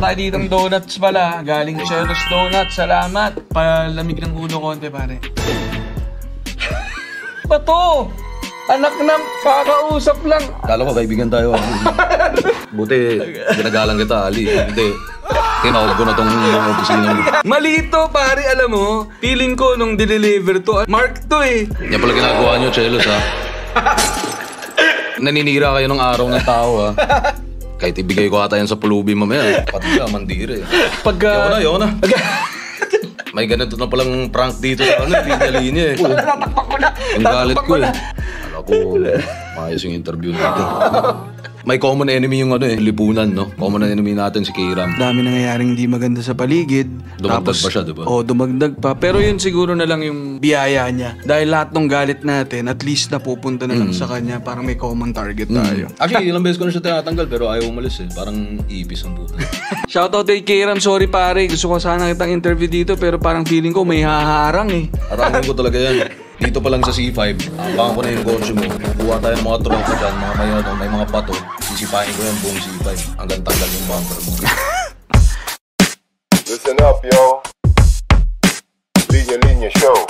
tayo ditong donuts pala. Galing Chelos Donuts. Salamat. Palamig ng ulo konti, pare. Bato! Anak na, kakausap lang. Kala ko kaibigan tayo. Buti, ginagalang kita, Ali. Hindi. Tinawag ko na tong opisina mo. Malito, pare, alam mo. Feeling ko nung dineliver to. Mark to eh. Yan pala ginagawa nyo, Chelos, ha? Naninira kayo ng araw ng tao, ha? Kahit ibigay ko ata yan sa pulubi mamaya. Pati ka, mandiri. Pagka... Yoko na. May ganito na palang prank dito sa linya-linya eh. Tatakpak ko na. Yung galit ko eh. Alam ko, maayos yung interview natin. May common enemy yung lipunan, no? Common enemy natin si Kiram. Dami nangyayaring hindi maganda sa paligid. Dumagdag pa siya, diba? Oo, dumagdag pa. Pero yun siguro na lang yung biyaya niya. Dahil lahat ng galit natin, at least napupunta na lang sa kanya. Parang may common target tayo. Actually, ilang beses ko na siya tinatanggal pero ayaw umalis eh. Parang ipis ang puta. Shoutout kay Kiram. Sorry pare, gusto ko sana kitang interview dito pero parang feeling ko may haharang eh. Harangin ko talaga yan. Dito pa lang sa C5, abangan ko na yung kotse mo. Buha tayo ng mga tropa dyan, may mga pato. Sisipahin ko yung buong C5 hanggang tanggal yung bumper mo. Listen up, yo. Linya Linya Show.